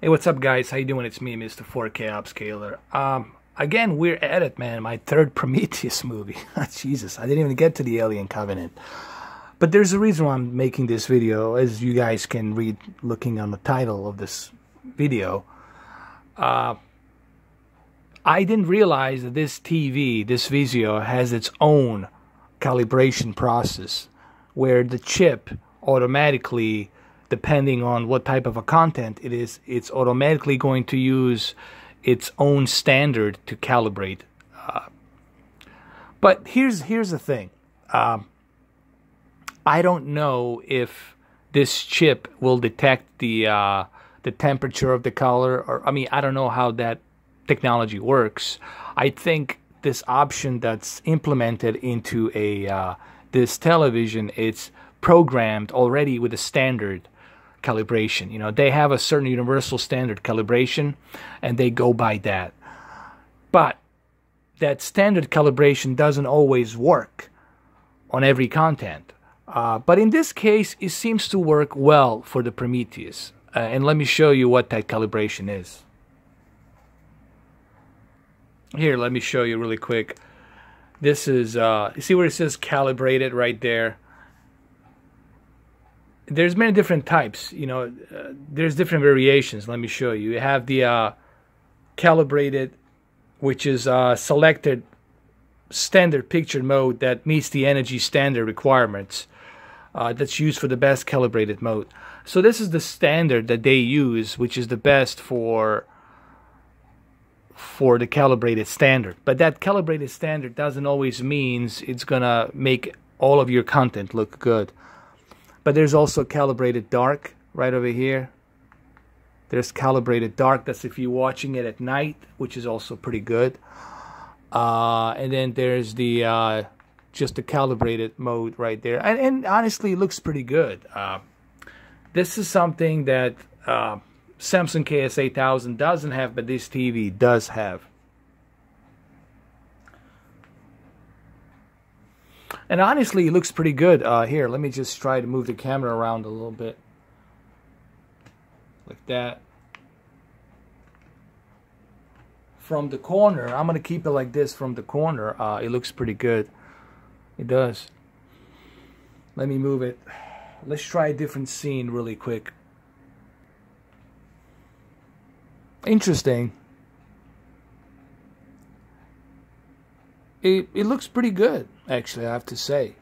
Hey, what's up, guys? How you doing? It's me, Mr. 4K Upscaler. Again, we're at it, man. My third Prometheus movie. Jesus, I didn't even get to the Alien Covenant. But there's a reason why I'm making this video, as you guys can read looking on the title of this video. I didn't realize that this TV, this Vizio, has its own calibration process, where the chip automatically, depending on what type of a content it is, it's automatically going to use its own standard to calibrate. But here's the thing. I don't know if this chip will detect the temperature of the color, or I don't know how that technology works. I think this option that's implemented into this television, it's programmed already with a standard calibration. You know, they have a certain universal standard calibration and they go by that. But that standard calibration doesn't always work on every content. But in this case, it seems to work well for the Prometheus. And let me show you what that calibration is. Here, let me show you really quick. This is, you see where it says calibrated right there? There's many different types, you know, there's different variations. Let me show you. You have the calibrated, which is selected standard picture mode that meets the energy standard requirements. That's used for the best calibrated mode. So this is the standard that they use, which is the best for the calibrated standard. But that calibrated standard doesn't always means it's gonna make all of your content look good. But there's also calibrated dark right over here. There's calibrated dark. That's if you're watching it at night, which is also pretty good. And then there's the just the calibrated mode right there. And honestly, it looks pretty good. This is something that Samsung KS8000 doesn't have, but this TV does have. And honestly, it looks pretty good. Here, let me just try to move the camera around a little bit. Like that. From the corner, I'm going to keep it like this from the corner. It looks pretty good. It does. Let me move it. Let's try a different scene really quick. Interesting. It looks pretty good, actually, I have to say,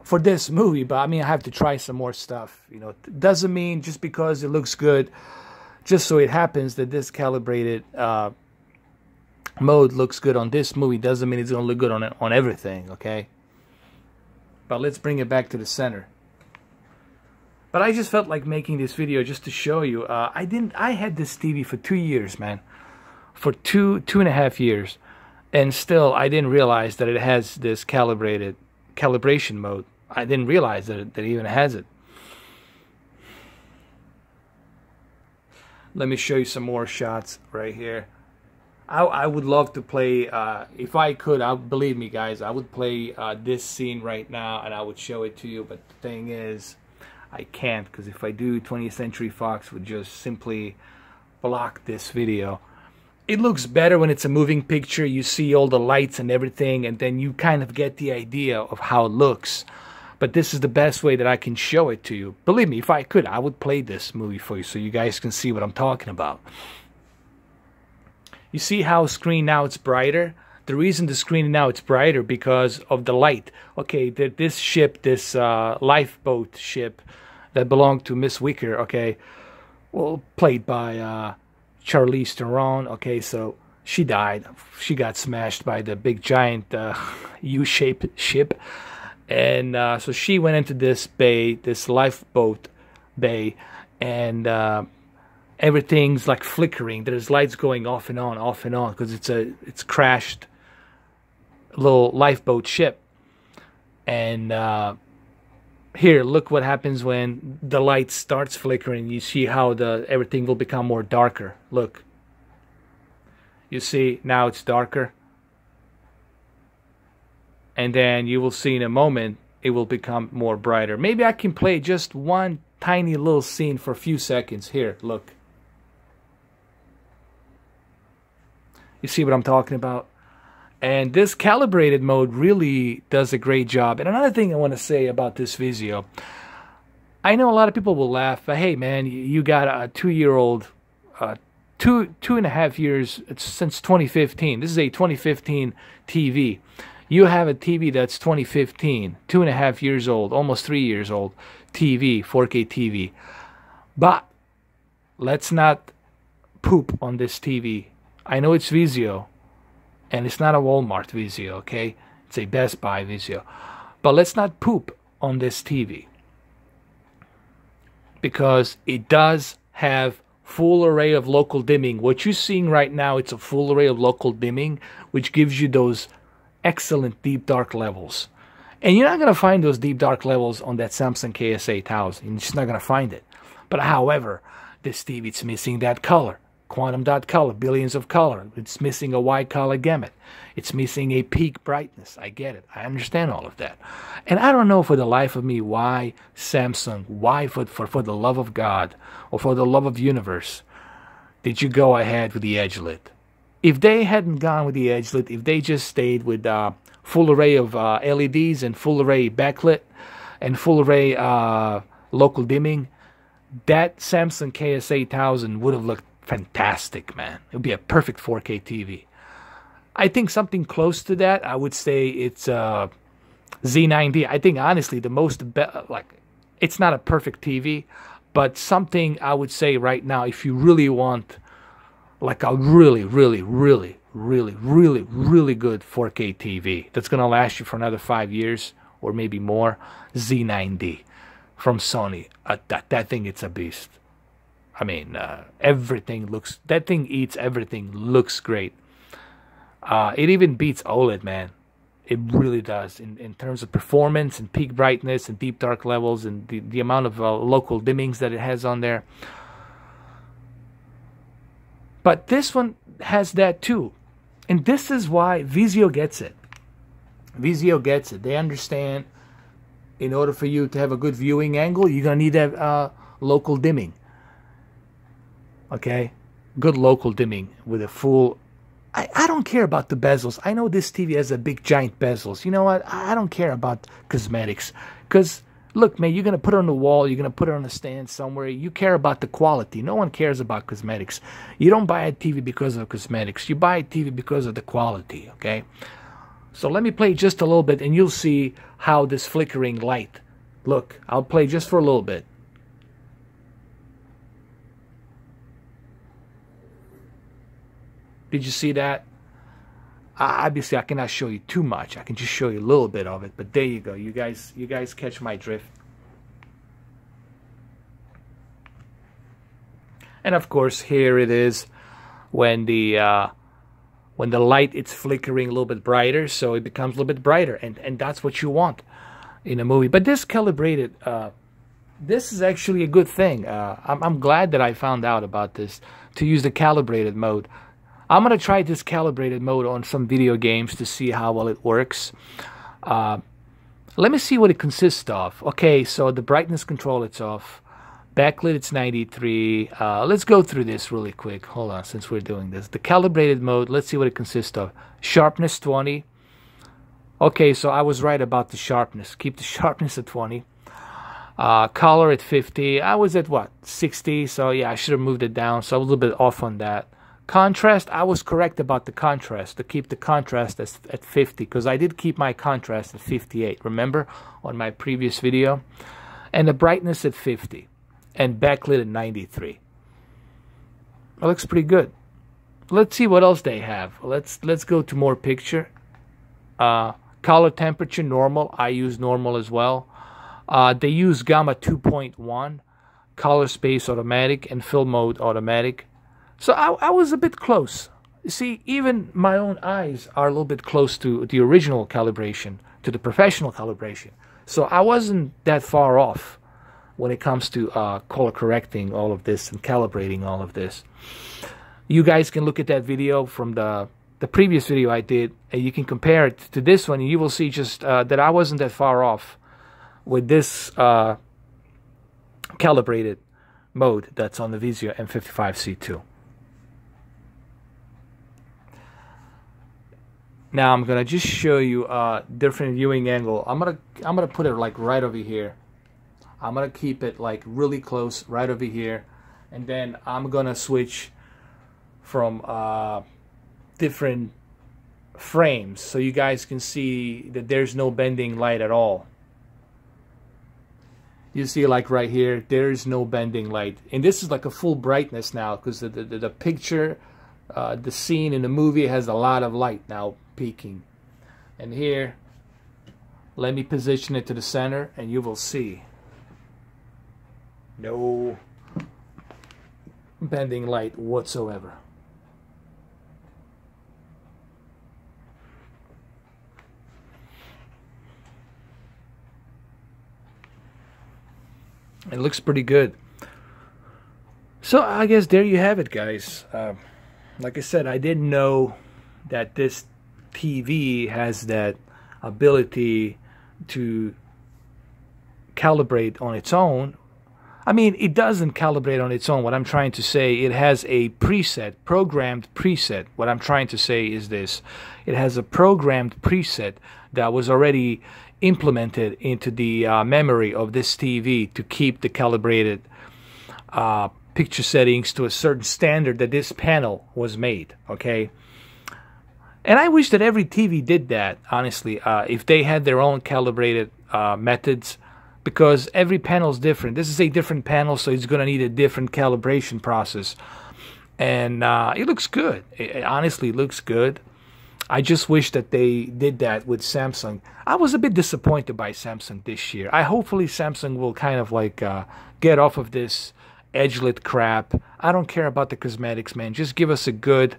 for this movie. But I mean, I have to try some more stuff. You know, it doesn't mean just because it looks good, just so it happens that this calibrated mode looks good on this movie, doesn't mean it's gonna look good on everything. Okay. But let's bring it back to the center. But I just felt like making this video just to show you. I had this TV for 2 years, man, for two and a half years. And still, I didn't realize that it has this calibration mode. I didn't realize that it even has it. Let me show you some more shots right here. I would love to play, if I could, believe me, guys, I would play this scene right now and I would show it to you. But the thing is, I can't, because if I do, 20th Century Fox would just simply block this video. It looks better when it's a moving picture. You see all the lights and everything, and then you kind of get the idea of how it looks. But this is the best way that I can show it to you. Believe me, if I could, I would play this movie for you so you guys can see what I'm talking about. You see how screen now it's brighter? The reason the screen now it's brighter because of the light. Okay, this ship, this lifeboat ship that belonged to Miss Wicker, okay, well, played by Charlize Theron. Okay, so she died. She got smashed by the big giant U-shaped ship, and so she went into this bay, this lifeboat bay, and everything's like flickering. There's lights going off and on, because it's crashed little lifeboat ship. And here, look what happens when the light starts flickering. You see how everything will become more darker. Look. You see, now it's darker. And then you will see in a moment, it will become more brighter. Maybe I can play just one tiny little scene for a few seconds. Here, look. You see what I'm talking about? And this calibrated mode really does a great job. And another thing I want to say about this Vizio, I know a lot of people will laugh, but hey man, you got a 2-year-old, 2.5 years since 2015. This is a 2015 TV. You have a TV that's 2015, 2.5 years old, almost 3 years old TV, 4K TV. But let's not poop on this TV. I know it's Vizio, and it's not a Walmart Vizio, okay? It's a Best Buy Vizio. But let's not poop on this TV, because it does have full array of local dimming. What you're seeing right now, it's a full array of local dimming, which gives you those excellent deep dark levels. And you're not going to find those deep dark levels on that Samsung KS8000. You're just not going to find it. But however, this TV, it's missing that color. Quantum dot color, billions of color. It's missing a wide color gamut. It's missing a peak brightness. I get it. I understand all of that. And I don't know for the life of me why Samsung, why for the love of God or for the love of universe, did you go ahead with the edge-lit? If they hadn't gone with the edge-lit, if they just stayed with full array of LEDs and full array backlit and full array local dimming, that Samsung KS8000 would have looked fantastic, man. It would be a perfect 4K TV. I think something close to that, I would say it's Z90. I think honestly the most, like, it's not a perfect TV, but something I would say right now, if you really want like a really good 4K TV that's gonna last you for another 5 years or maybe more, Z90 from Sony. That thing, it's a beast. I mean, everything looks, that thing eats everything, looks great. It even beats OLED, man. It really does in terms of performance and peak brightness and deep dark levels and the amount of local dimmings that it has on there. But this one has that too. And this is why Vizio gets it. Vizio gets it. They understand in order for you to have a good viewing angle, you're going to need that local dimming. Okay? Good local dimming with a full... I don't care about the bezels. I know this TV has a big giant bezels. You know what? I don't care about cosmetics. Because, look, man, you're going to put it on the wall. You're going to put it on a stand somewhere. You care about the quality. No one cares about cosmetics. You don't buy a TV because of cosmetics. You buy a TV because of the quality, okay? So let me play just a little bit, and you'll see how this flickering light... Look, I'll play just for a little bit. Did you see that? Obviously, I cannot show you too much. I can just show you a little bit of it. But there you go. You guys catch my drift. And of course, here it is when the light it's flickering a little bit brighter, so it becomes a little bit brighter, and that's what you want in a movie. But this calibrated, this is actually a good thing. I'm glad that I found out about this, to use the calibrated mode. I'm going to try this calibrated mode on some video games to see how well it works. Let me see what it consists of. Okay, so the brightness control, it's off. Backlit, it's 93. Let's go through this really quick. Hold on, since we're doing this. The calibrated mode, let's see what it consists of. Sharpness, 20. Okay, so I was right about the sharpness. Keep the sharpness at 20. Color at 50. I was at, what, 60? So, yeah, I should have moved it down. So I was a little bit off on that. Contrast, I was correct about the contrast, to keep the contrast at 50, because I did keep my contrast at 58, remember, on my previous video? And the brightness at 50, and backlit at 93. That looks pretty good. Let's see what else they have. Let's go to more picture. Color temperature, normal. I use normal as well. They use gamma 2.1, color space automatic, and fill mode automatic. So I was a bit close. You see, even my own eyes are a little bit close to the original calibration, to the professional calibration. So I wasn't that far off when it comes to color correcting all of this and calibrating all of this. You guys can look at that video from the previous video I did, and you can compare it to this one, and you will see just that I wasn't that far off with this calibrated mode that's on the Vizio M55-C2. Now I'm gonna just show you a different viewing angle. I'm gonna put it like right over here. I'm gonna keep it like really close right over here, and then I'm gonna switch from different frames so you guys can see that there's no bending light at all. You see, like right here, there's no bending light, and this is like a full brightness now because the picture, the scene in the movie has a lot of light now peeking. And here, let me position it to the center, and you will see no bending light whatsoever. It looks pretty good. So I guess there you have it, guys. Like I said, I didn't know that this TV has that ability to calibrate on its own. I mean, it doesn't calibrate on its own. What I'm trying to say, it has a preset, programmed preset. What I'm trying to say is this. It has a programmed preset that was already implemented into the memory of this TV to keep the calibrated picture settings to a certain standard that this panel was made, okay? And I wish that every TV did that, honestly, if they had their own calibrated methods, because every panel is different. This is a different panel, so it's going to need a different calibration process. And it looks good. It honestly looks good. I just wish that they did that with Samsung. I was a bit disappointed by Samsung this year. Hopefully Samsung will kind of like get off of this edge-lit crap. I don't care about the cosmetics, man. Just give us a good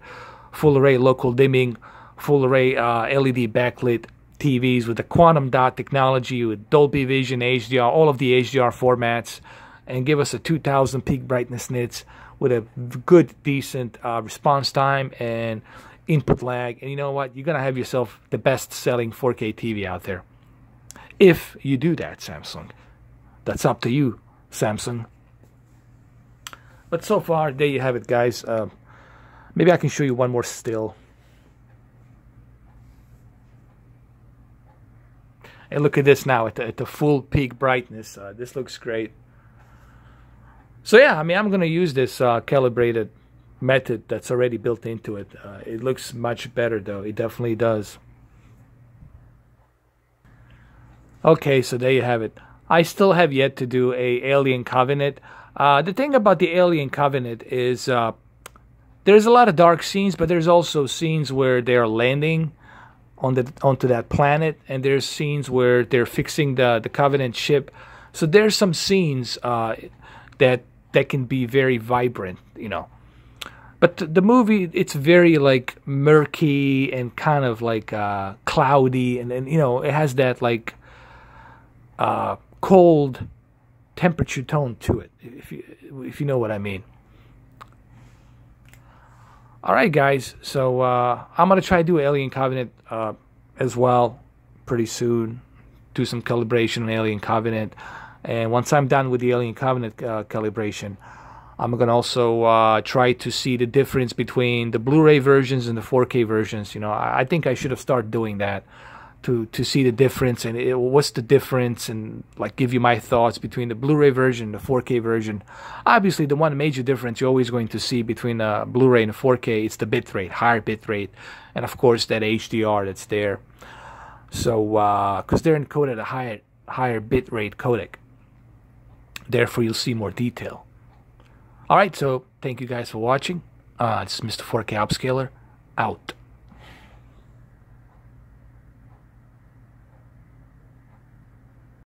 full array local dimming, full array LED backlit TVs with the quantum dot technology, with Dolby Vision, HDR, all of the HDR formats, and give us a 2000 peak brightness nits with a good, decent response time and input lag. And you know what? You're going to have yourself the best-selling 4K TV out there. If you do that, Samsung. That's up to you, Samsung. But so far, there you have it, guys. Maybe I can show you one more still. And look at this now at the full peak brightness. This looks great. So yeah, I mean, I'm going to use this calibrated method that's already built into it. It looks much better, though. It definitely does. Okay, so there you have it. I still have yet to do a Alien Covenant. The thing about the Alien Covenant is there's a lot of dark scenes, but there's also scenes where they're landing onto that planet, and there's scenes where they're fixing the Covenant ship. So there's some scenes that can be very vibrant, you know. But the movie, it's very like murky and kind of like cloudy, and you know, it has that like cold temperature tone to it, if you know what I mean. All right, guys. So I'm gonna try to do Alien Covenant as well pretty soon. Do some calibration on Alien Covenant, and once I'm done with the Alien Covenant calibration, I'm gonna also try to see the difference between the Blu-ray versions and the 4K versions. You know, I think I should have started doing that to see the difference and what's the difference, and like give you my thoughts between the Blu-ray version and the 4K version. Obviously, the one major difference you're always going to see between the Blu-ray and the 4K, it's the bitrate, higher bitrate, and of course that HDR that's there. So because they're encoded at a higher bitrate codec, therefore you'll see more detail. All right, so thank you guys for watching. This is Mr. 4K Upscaler out.